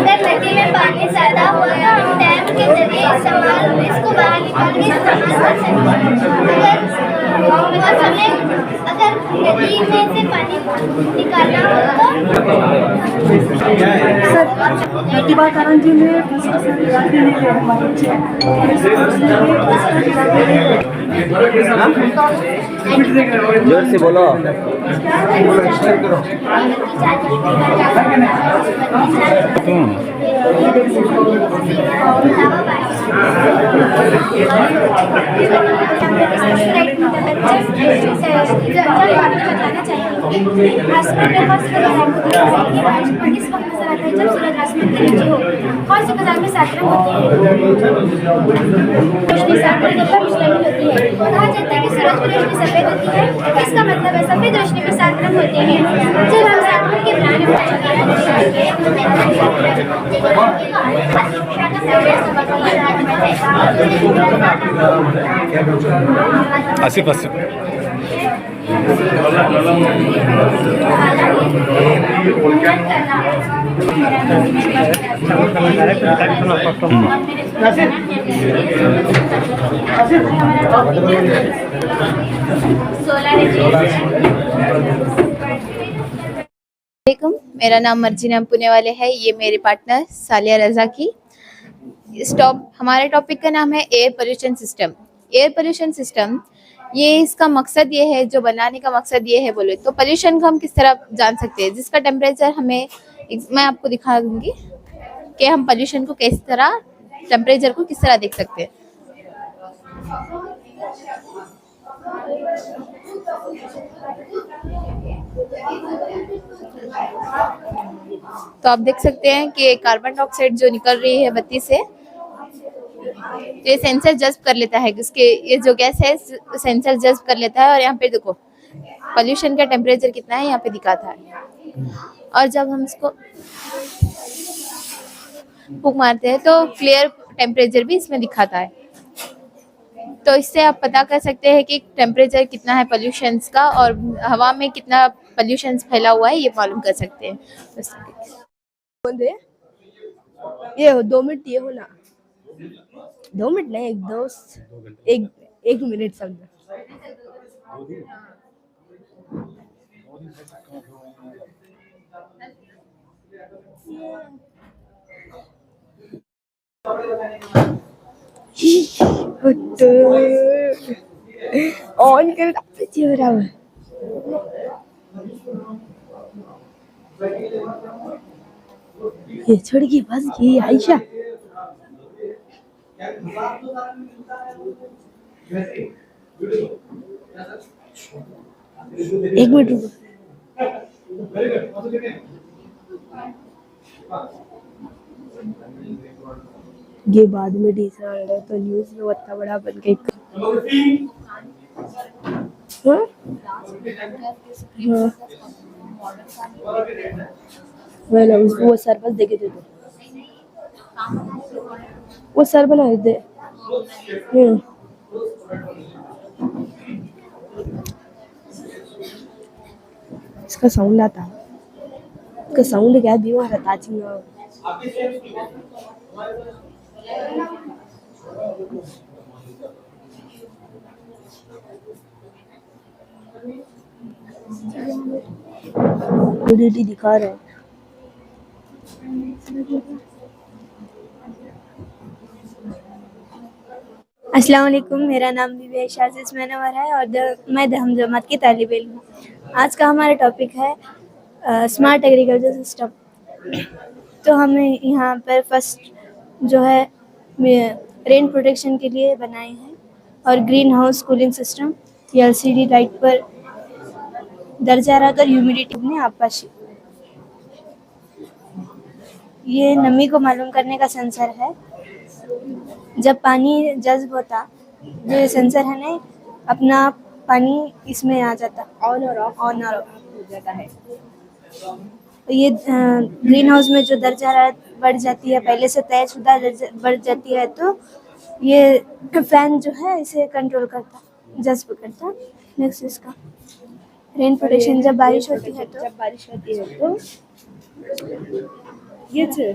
अगर नदी में पानी ज्यादा हो तो हम डैम के जरिए इसको बाहर निकाल के इस्तेमाल कर सकते हैं। अगर हमें अगर नदी में से पानी निकालना हो तो प्रतिभाकरण जिले जोर से बोलो। इसका मतलब है सफेद रोशनी में 7 रंग होते हैं। जब हम 7 रंग के प्लान आसिफ आसिफ मेरा नाम मर्जीना पुणे वाले है। ये मेरे पार्टनर सालिया रजा की। हमारे टॉपिक का नाम है air pollution system. Air pollution system ये इसका मकसद ये है, जो बनाने का मकसद ये है बोले तो पोल्यूशन को हम किस तरह जान सकते हैं, जिसका टेम्परेचर मैं आपको दिखा दूंगी कि हम पोल्यूशन को किस तरह टेम्परेचर को किस तरह देख सकते हैं। तो आप देख सकते हैं कि कार्बन डाइऑक्साइड जो निकल रही है बत्ती से, ये सेंसर जज्ब कर लेता है। इसके ये जो गैस है सेंसर जज्ब कर लेता है और यहाँ पे देखो पोल्यूशन का टेम्परेचर कितना है यहाँ पे दिखाता है। और जब हम इसको फूंक मारते हैं तो क्लियर टेम्परेचर भी इसमें दिखाता है। तो इससे आप पता कर सकते हैं कि टेम्परेचर कितना है पोल्यूशंस का और हवा में कितना पोल्यूशंस फैला हुआ है, ये मालूम कर सकते हैं। ये 2 मिनट ये हो ना, 2 मिनट नहीं, एक मिनट समझो। ऑन कर बराबर। ये छोड़ के बस ये आयशा एक मिनट रुको। ये बाद में डिसाइड है तो न्यूज़ में इतना बड़ा बन के वो सर बस देखे थे तो वो सर बना देते। इसका साउंड आता है, इसका साउंड क्या बीमार रहता है। दिखा रहे हैं। अस्सलाम वालेकुम, मेरा नाम दिव्या आशीष मनवर है और मैं दहम जमात की तालिब इल्म हूँ। आज का हमारा टॉपिक है स्मार्ट एग्रीकल्चर सिस्टम। तो हमें यहाँ पर फर्स्ट जो है रेन प्रोटेक्शन के लिए बनाए हैं और green house cooling system, LCD light पर दर्जा हरारत और ह्यूमिडिटी में आपाशी। ये नमी को मालूम करने का सेंसर है। जब पानी जज्ब होता, जो ये सेंसर है ना, अपना पानी इसमें आ जाता, ऑन और ऑफ हो जाता है। तो ये ग्रीन हाउस में जो दर्जा हरारत बढ़ जाती है, पहले से तय शुदा बढ़ जाती है, तो ये फैन जो है इसे कंट्रोल करता, जज्ब करता। नेक्स्ट इसका रेन प्रोटेक्शन, जब बारिश होती है तो ये छे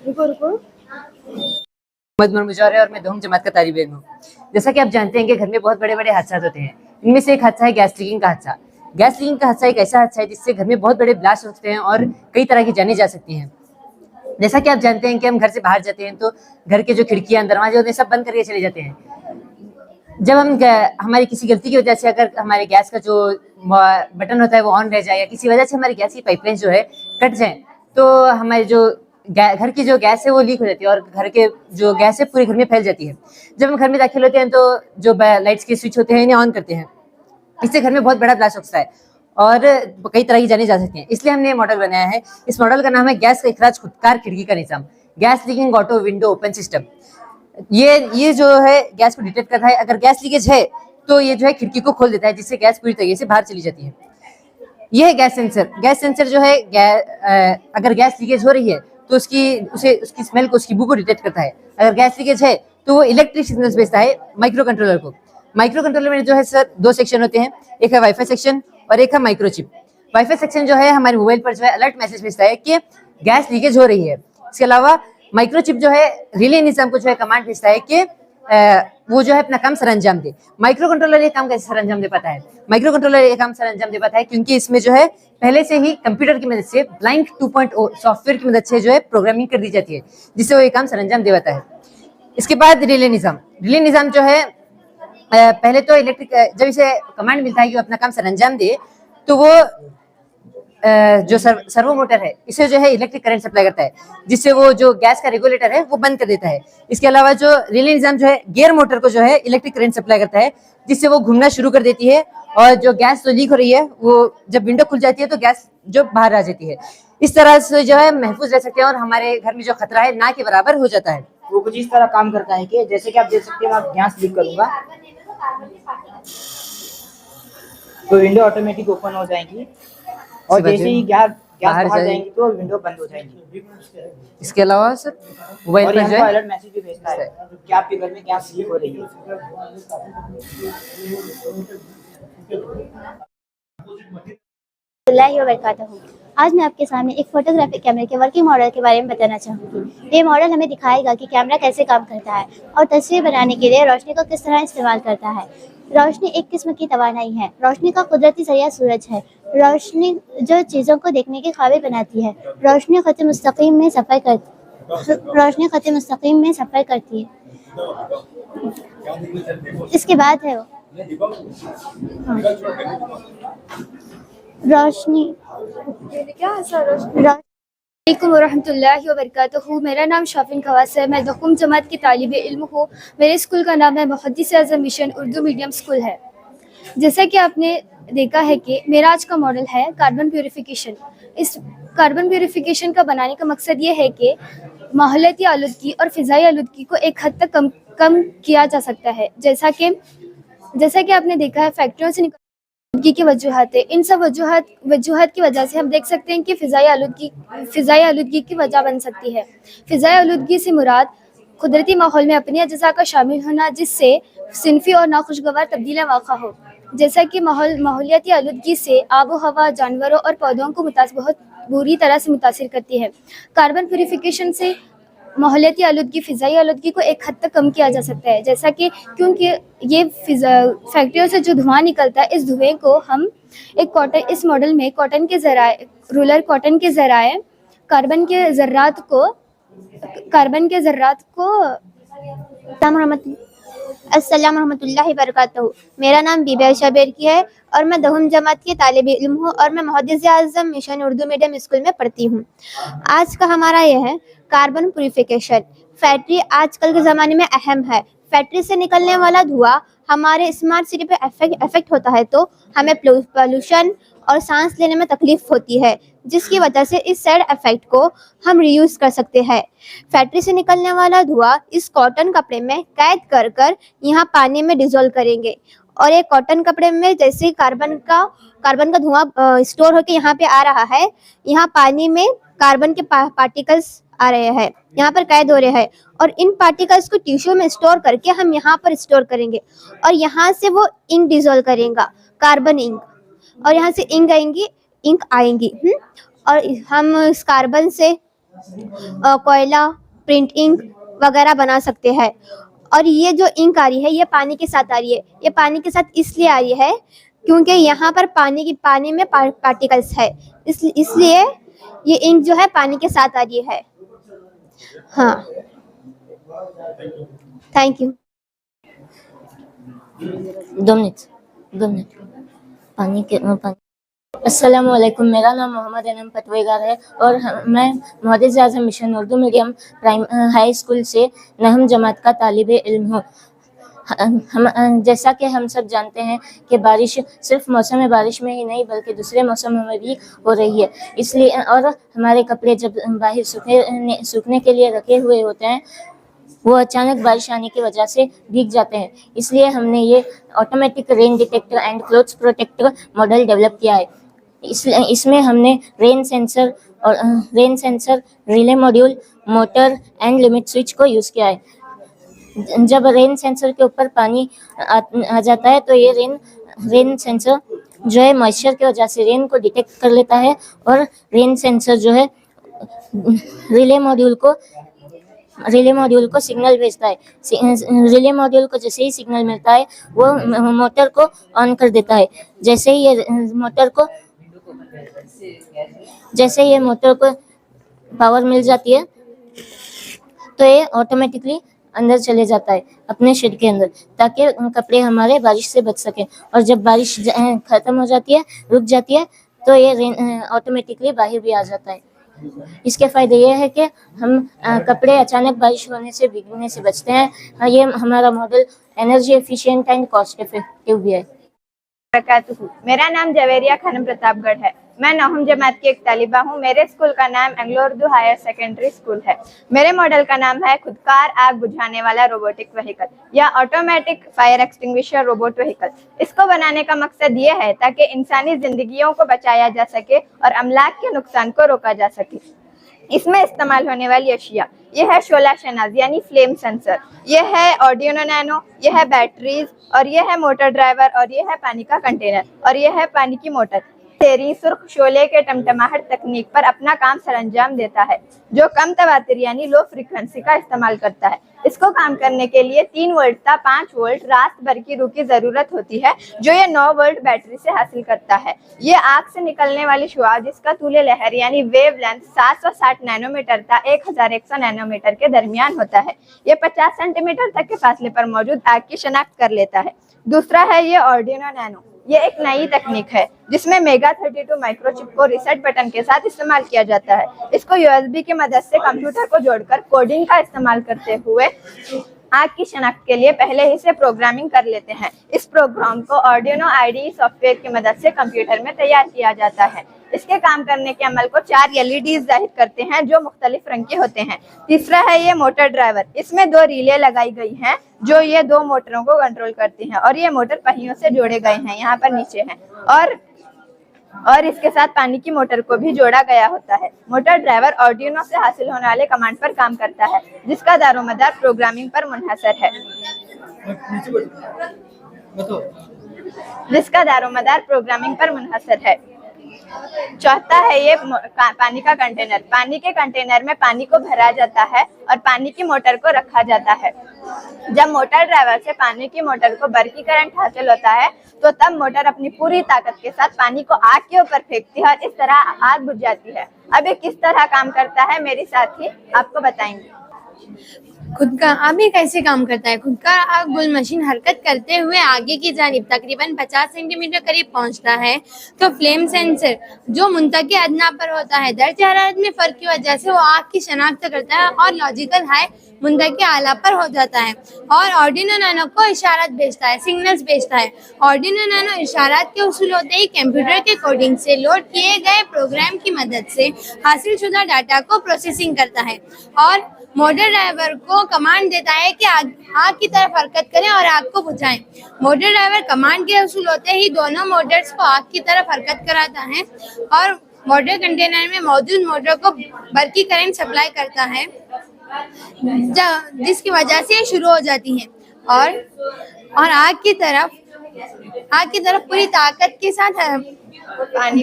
रुको रुको मोहम्मद मुजर है और मैं 2वीं जमात का तालिब इल्म हूँ। जैसा कि आप जानते हैं कि घर में बहुत बड़े बड़े हादसा होते हैं। इनमें से एक हादसा है गैस लीकिंग का हादसा। गैस लीकिंग का हादसा एक ऐसा हादसा है जिससे घर में बहुत बड़े ब्लास्ट हो सकते हैं और कई तरह की जानें जा सकती हैं। जैसा कि आप जानते हैं कि हम घर से बाहर जाते हैं तो घर के जो खिड़कियां दरवाजे होते हैं सब बंद करके चले जाते हैं। जब हम हमारी किसी गलती की वजह से अगर हमारे गैस का जो बटन होता है वो ऑन रह जाए या किसी वजह से हमारी गैस की पाइपलाइन जो है कट जाए तो हमारे जो घर की जो गैस है वो लीक हो जाती है और घर के जो गैस है पूरे घर में फैल जाती है। जब हम घर में दाखिल होते हैं तो जो लाइट्स के स्विच होते हैं इन्हें ऑन करते हैं। इससे घर में बहुत बड़ा ब्लास्ट हो सकता है और कई तरह की जाने जा सकती हैं। इसलिए हमने मॉडल बनाया है। इस मॉडल का नाम है गैस का इखराज खुदकार खिड़की का निज़ाम, gas leaking auto window open system. ये जो है गैस को डिटेक्ट करता है। अगर गैस लीकेज है तो ये जो है खिड़की को खोल देता है जिससे गैस पूरी तरीके से बाहर चली जाती है। यह है गैस सेंसर। गैस सेंसर जो है अगर गैस लीकेज हो रही है तो उसकी स्मेल को, उसकी बू को डिटेक्ट करता है। अगर गैस लीकेज है तो वो इलेक्ट्रिक सिग्नल्स भेजता है माइक्रो कंट्रोलर को। माइक्रो कंट्रोलर में जो है सर 2 सेक्शन होते हैं, एक है वाईफाई सेक्शन और एक है माइक्रोचिप। वाईफाई सेक्शन जो है हमारे मोबाइल पर जो है अलर्ट मैसेज भेजता है कि गैस लीकेज हो रही है। इसके अलावा माइक्रोचिप जो है रिले निजाम को जो है कमांड भेजता है कि वो जो है अपना काम सरअंजाम दे। माइक्रो कंट्रोलर ये काम कैसे सरअंजाम दे पाता है? माइक्रो कंट्रोलर ये काम सरअंजाम दे पाता है क्योंकि इसमें जो है पहले से ही कंप्यूटर की मदद से ब्लाइंक 2.0 सॉफ्टवेयर की मदद से जो है प्रोग्रामिंग कर दी जाती है जिससे वो ये काम सरअंजाम दे पाता है। इसके बाद रिले निजाम जो है पहले तो जब इसे कमांड मिलता है कि वो अपना काम सरअंजाम दे तो वो जो सर्वो मोटर है इसे जो है इलेक्ट्रिक करंट सप्लाई करता है जिससे वो जो गैस का रेगुलेटर है वो बंद कर देता है। इसके अलावा जो रिले निजाम जो है गियर मोटर को जो है इलेक्ट्रिक करंट सप्लाई करता है जिससे वो घूमना शुरू कर देती है और जो गैस जो लीक हो रही है वो जब विंडो खुल जाती है तो गैस जो बाहर आ जाती है। इस तरह से जो है महफूज रह सकते हैं और हमारे घर में जो खतरा है ना के बराबर हो जाता है। वो कुछ इस तरह काम करता है कि जैसे कि आप देख सकते हैं, मैं यहाँ से क्लिक करूंगा तो विंडो ऑटोमेटिक ओपन हो जाएगी और जैसे ही गैस बाहर जाएंगी तो विंडो बंद हो जाएगी। इसके अलावा सर मोबाइल पर जो है अलर्ट मैसेज भी भेजता है कि आपके घर में गैस लीक हो रही है। आज मैं आपके सामने एक फोटोग्राफिक कैमरे के वर्किंग मॉडल के बारे में बताना चाहूँगी। ये मॉडल हमें दिखाएगा कि कैमरा कैसे काम करता है और तस्वीर बनाने के लिए रोशनी को किस तरह इस्तेमाल करता है। रोशनी एक किस्म की तवानाई है। रोशनी का कुदरती जरिया सूरज है। रोशनी जो चीज़ों को देखने के काबिल बनाती है। रोशनी खत मुस्तकीम में सफ़र करती है। इसके बाद है रोशनी वालेकुम वरहमतुल्लाहि वबरकातुहू। मेरा नाम शाफिन खवास है। मैं 2वीं जमात की तालिब इल्म हूँ। मेरे स्कूल का नाम है मुहद्दिस Azam mission Urdu medium school है। जैसा कि आपने देखा है कि मेरा आज का मॉडल है कार्बन प्यूरिफिकेशन। इस कार्बन प्यूरिफिकेशन का बनाने का मकसद ये है कि माहौलियाती आलूदगी और फ़िज़ाई आलूदगी को एक हद तक कम किया जा सकता है। जैसा कि आपने देखा है फैक्ट्रियों से आलूदगी की वजूहत है। इन सब वजूहत की वजह से हम देख सकते हैं कि फ़िज़ाई आलूदगी की वजह बन सकती है। फ़िज़ाई आलूदगी से मुराद कुदरती माहौल में अपनी अज्जा का शामिल होना जिससे सिनफी और नाखुशगवार तब्दीलियाँ वाक़ा हो। जैसा कि माहौलियाती आलूदगी से आबो हवा, जानवरों और पौधों को बहुत बुरी तरह से मुतासिर करती है। कार्बन प्यूरिफिकेशन से माहौलियाती आलूदगी, फ़िज़ाई आलूदगी को एक हद तक कम किया जा सकता है। जैसा कि क्योंकि ये फैक्ट्रियों से जो धुआं निकलता है, इस धुएं को हम इस मॉडल में रूलर कॉटन के ज़राए कार्बन के ज़र्रात को अस्सलाम रहमतुल्लाहि वबरकातुहू। मेरा नाम बीबी आयशा बेरकी है और मैं 2वीं जमात की तालिब इल्म हूँ और मैं Muhaddis Azam mission Urdu medium school में पढ़ती हूँ। आज का हमारा यह है कार्बन प्यूरिफिकेशन। फैक्ट्री आजकल के ज़माने में अहम है। फैक्ट्री से निकलने वाला धुआं हमारे स्मार्ट सिटी पे इफेक्ट होता है तो हमें पोल्यूशन और सांस लेने में तकलीफ होती है, जिसकी वजह से इस साइड इफेक्ट को हम रीयूज़ कर सकते हैं। फैक्ट्री से निकलने वाला धुआं इस कॉटन कपड़े में कैद कर यहाँ पानी में डिजोल्व करेंगे और एक कॉटन कपड़े में जैसे कार्बन का धुआं स्टोर होकर यहाँ पे आ रहा है, यहाँ पानी में कार्बन के पार्टिकल्स आ रहे हैं, यहाँ पर कैद हो रहे हैं और इन पार्टिकल्स को टिश्यू में स्टोर करके हम यहाँ पर स्टोर करेंगे और यहाँ से वो इंक डिजोल्व करेगा, कार्बन इंक। और यहाँ से इंक आएंगी। और हम इस कार्बन से कोयला, प्रिंट इंक वगैरह बना सकते हैं। और ये जो इंक आ रही है ये पानी के साथ आ रही है। ये पानी के साथ इसलिए आ रही है क्योंकि यहाँ पर पानी में पार्टिकल्स है, इसलिए ये इंक जो है पानी के साथ आ रही है। हाँ, थैंक यू। 2 मिनट पानी। अस्सलामु अलैकुम, मेरा नाम मोहम्मद अनम पटवेगार है और मैं Muhaddis Azam mission Urdu medium high school से नहम जमात का तालिब इल्म हूँ। हम जैसा कि हम सब जानते हैं कि बारिश सिर्फ मौसम बारिश में ही नहीं बल्कि दूसरे मौसमों में भी हो रही है, इसलिए और हमारे कपड़े जब बाहर सूखने के लिए रखे हुए होते हैं वो अचानक बारिश आने की वजह से भीग जाते हैं। इसलिए हमने ये automatic rain detector and clothes protector model develop किया है। इसमें हमने rain sensor, relay module, motor and limit switch को यूज़ किया है। जब रेन सेंसर के ऊपर पानी आ जाता है तो ये रेन सेंसर जो है मॉइस्चर की वजह से रेन को डिटेक्ट कर लेता है और रेन सेंसर जो है रिले मॉड्यूल को सिग्नल भेजता है। रिले मॉड्यूल को जैसे ही सिग्नल मिलता है वो मोटर को ऑन कर देता है। जैसे ही ये मोटर को पावर मिल जाती है तो ये ऑटोमेटिकली अंदर चले जाता है अपने शेड के अंदर, ताकि कपड़े हमारे बारिश से बच सकें। और जब बारिश खत्म हो जाती है, रुक जाती है, तो ये ऑटोमेटिकली बाहर भी आ जाता है। इसके फ़ायदे ये है कि हम कपड़े अचानक बारिश होने से भीगने से बचते हैं। ये हमारा model energy efficient and cost effective भी है। मेरा नाम जवेरिया खानम प्रतापगढ़ है। मैं नौहम जमात की एक तालिबा हूँ। मेरे स्कूल का नाम Anglo Urdu higher secondary school है। मेरे मॉडल का नाम है खुदकार आग बुझाने वाला रोबोटिक व्हीकल या automatic fire extinguisher robot vehicle. इसको बनाने का मकसद ये है ताकि इंसानी जिंदगियों को बचाया जा सके और अमलाक के नुकसान को रोका जा सके। इसमें इस्तेमाल होने वाली अशिया ये है शोला शनाज यानी फ्लेम सेंसर, ये है ऑर्डिनो नैनो, ये है बैटरीज, और ये है मोटर ड्राइवर, और ये है पानी का कंटेनर, और ये है पानी की मोटर। तेरी सुर्ख शोले के टमटमाहट तकनीक पर अपना काम सरंजाम देता है, जो कम तवातिर यानी लो फ्रीक्वेंसी का इस्तेमाल करता है। इसको काम करने के लिए 3 वोल्ट का 5 वोल्ट रात भर की रूह की जरूरत होती है, जो ये 9 वोल्ट बैटरी से हासिल करता है। ये आग से निकलने वाली शुआ जिसका तूले लहर यानी वेव लेंथ 760 नैनोमीटर था 1100 नैनोमीटर के दरमियान होता है। ये 50 सेंटीमीटर तक के फासले पर मौजूद आग की शनाख्त कर लेता है। दूसरा है ये ऑर्डिनो नैनो। ये एक नई तकनीक है जिसमें मेगा 32 माइक्रोचिप को रीसेट बटन के साथ इस्तेमाल किया जाता है। इसको यूएसबी की मदद से कंप्यूटर को जोड़कर कोडिंग का इस्तेमाल करते हुए आग की शनाख्त के लिए पहले ही से प्रोग्रामिंग कर लेते हैं। इस प्रोग्राम को ऑर्डिनो आईडी सॉफ्टवेयर की मदद से कंप्यूटर में तैयार किया जाता है। इसके काम करने के अमल को 4 एलईडी जाहिर करते हैं जो मुख्तलिफ रंग के होते हैं। तीसरा है ये मोटर ड्राइवर। इसमें 2 रिले लगाई गई हैं जो ये 2 मोटरों को कंट्रोल करती हैं, और ये मोटर पहियों से जोड़े गए हैं, यहाँ पर नीचे हैं, और इसके साथ पानी की मोटर को भी जोड़ा गया होता है। मोटर ड्राइवर ऑर्डिनो से हासिल होने वाले कमांड पर काम करता है, जिसका दारोमदार प्रोग्रामिंग पर मुनहसर है। चौथा है ये पानी का कंटेनर। पानी के कंटेनर में पानी को भरा जाता है और पानी की मोटर को रखा जाता है। जब मोटर ड्राइवर से पानी की मोटर को बरकी करंट हासिल होता है तो तब मोटर अपनी पूरी ताकत के साथ पानी को आग के ऊपर फेंकती है और इस तरह आग बुझ जाती है। अब ये किस तरह काम करता है मेरे साथी आपको बताएंगे। खुद का आग कैसे काम करता है। खुद का आग बुल मशीन हरकत करते हुए आगे की जानिब तकरीबन 50 सेंटीमीटर करीब पहुंचता है तो फ्लेम सेंसर जो मुंतकी अदना पर होता है दर्ज हरारत में फर्क की वजह से वो आग की शनाख्त करता है और लॉजिकल हाई मुंतकी आला पर हो जाता है और ऑर्डिनो नैनो को इशारात भेजता है, सिग्नल्स भेजता है। ऑर्डिनो नैनो इशारात के उसूल होते ही कंप्यूटर के कोडिंग से लोड किए गए प्रोग्राम की मदद से हासिल शुदा डाटा को प्रोसेसिंग करता है और मोटर ड्राइवर को कमांड देता है कि आग की तरफ हरकत करें और आग को बुझाएं। मोटर ड्राइवर कमांड के उसूल होते ही दोनों मोटर्स को आग की तरफ हरकत कराता है और मोटर कंटेनर में मौजूद मोटर को बरकी करंट सप्लाई करता है, जिसकी वजह से शुरू हो जाती है और आग की तरफ आग की तरफ पूरी ताकत के साथ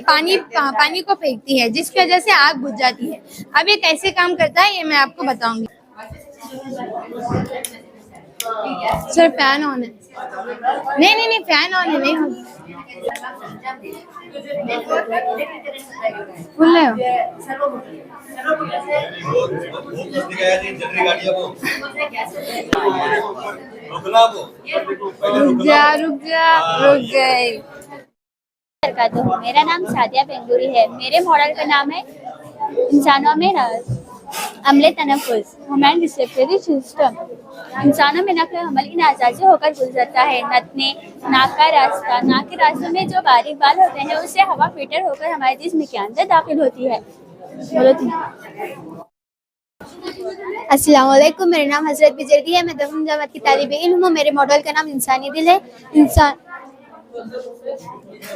पानी को फेंकती है, जिसकी वजह से आग बुझ जाती है। अब ये कैसे काम करता है ये मैं आपको बताऊंगी। सर फैन ऑन है। नहीं फैन ऑन है, नहीं फुल है। रुक गए। मेरा नाम सादिया बेंगुरी है। मेरे मॉडल का नाम है इंसानों में अमले तनफुस ह्यूमन रिस्पिरेटरी सिस्टम। इंसानों में नक्ल हमल इन अज़ा से होकर गुजरता है। नतने नाक का रास्ता, नाक के रास्ते में जो बारीक बाल होते हैं उससे हवा फिल्टर होकर हमारे जिस्म के अंदर दाखिल होती है। अस्सलाम वालेकुम, मेरा नाम हजरत बिजर्दी है। मैं 10वीं जमात की तालिब इल्म हूँ। मेरे मॉडल का नाम इंसानी दिल है।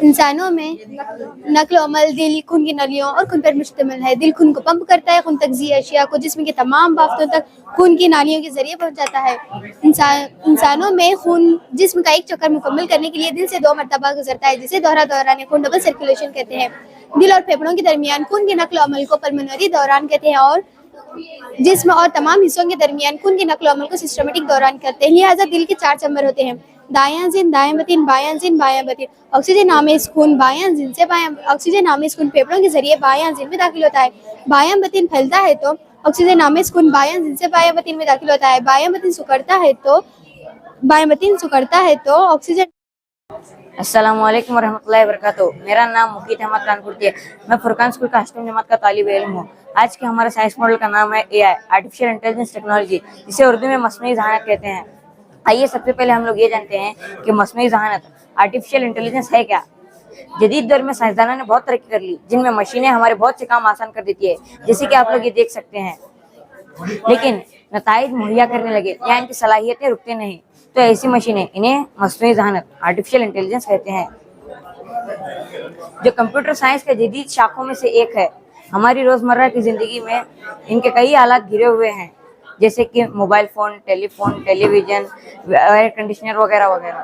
इंसानों में नक्ल अमल दिल, खून की नलियों और खून पर मुश्तमिल है। दिल खून को पंप करता है, खून तग़ज़िया अशिया को जिस्म के तमाम बाफ्तों तक खून की नालियों के जरिए पहुंचाता है। इंसानों में खून जिस्म का एक चक्कर मुकम्मल करने के लिए दिल से 2 मरतबा गुजरता है, जिसे दौरान खून डबल सर्कुलेशन कहते हैं। दिल और फेफड़ों के दरमियान खून के नक्ल अमल को पल्मोनरी दौरान कहते हैं और जिस्म और तमाम हिस्सों के दरमियान खून के नक्ल अमल को सिस्टमेटिक दौरान करते हैं। लिहाजा दिल के 4 चैम्बर होते हैं, दायां जिन, दायां बतिन, बायां जिन, बायां बतिन। ऑक्सीजन आमेज खून बायां जिन से ऑक्सीजन आमेज खून फेफड़ों के जरिए बायां जिन में दाखिल होता है। बायां बतिन फैलता है तो ऑक्सीजन आमेज खून बायां जिन से बायां बतिन में दाखिल होता है। बायां बतिन सुकड़ता है तो ऑक्सीजन। अस्सलामुअलैकुम वरहमतुल्लाहि वबरकातुहू। मेरा नाम मुकीत अहमद कानपुरती है। मैं फुरकान स्कूल का 8वीं जमात का तालिब इल्म हूँ। आज के हमारे साइंस मॉडल का नाम है AI, आर्टिफिशियल इंटेलिजेंस टेक्नोलॉजी, जिसे उर्दू में मस्नूई ज़हानत कहते हैं। आइए सबसे पहले हम लोग ये जानते हैं कि मस्नूई ज़हानत आर्टिफिशियल इंटेलिजेंस है क्या। जदीद दौर में साइंसदानों ने बहुत तरक्की कर ली, जिनमें मशीनें हमारे बहुत से काम आसान कर देती है, जैसे कि आप लोग ये देख सकते हैं। लेकिन नताइज मुहैया करने लगे या इनकी सलाहियतें रुकती नहीं, तो ऐसी मशीनें इन्हें मस्नूई ज़हानत आर्टिफिशियल इंटेलिजेंस कहते हैं, जो कंप्यूटर साइंस के जदीद शाखों में से एक है। हमारी रोज़मर्रा की ज़िंदगी में इनके कई आलात घिरे हुए हैं, जैसे कि mobile phone, telephone, television, air conditioner वगैरह वगैरह।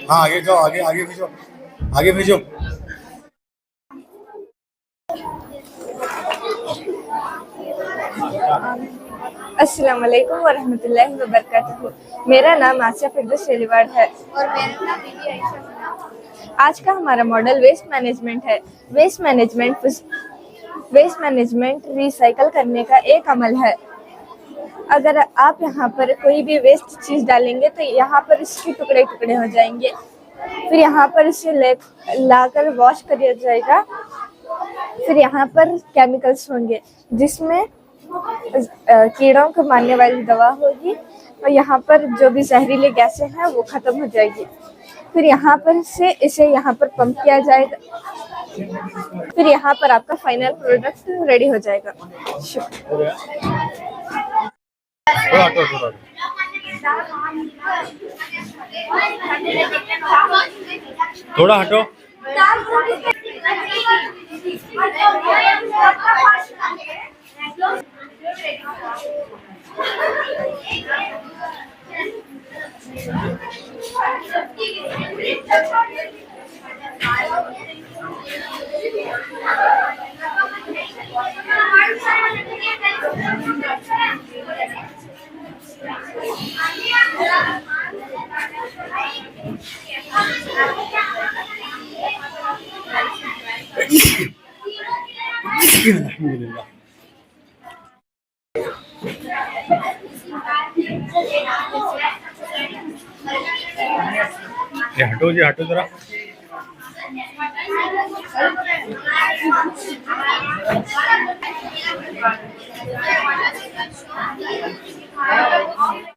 हाँ आगे जाओ, आगे भेजो। अस्सलाम वालेकुम वरहमतुल्लाहि वबरकातुहू। मेरा नाम आसिया फिरदौस शेलीवाड़ है और मेरा नाम बीबी आयशा है। आज का हमारा मॉडल वेस्ट मैनेजमेंट है। वेस्ट मैनेजमेंट रिसाइकल करने का एक अमल है। अगर आप यहाँ पर कोई भी वेस्ट चीज़ डालेंगे तो यहाँ पर इसके टुकड़े टुकड़े हो जाएंगे, फिर यहाँ पर इसे लाकर वॉश कर दिया जाएगा। फिर यहाँ पर केमिकल्स होंगे जिसमें कीड़ों को मारने वाली दवा होगी, और यहाँ पर जो भी जहरीले गैसें हैं वो ख़त्म हो जाएगी। फिर यहाँ पर से इसे यहाँ पर पंप किया जाएगा, फिर यहाँ पर आपका फाइनल प्रोडक्ट रेडी हो जाएगा। थोड़ा हटो। अल्हम्दुलिल्लाह। ये हटो जी, हटो जरा।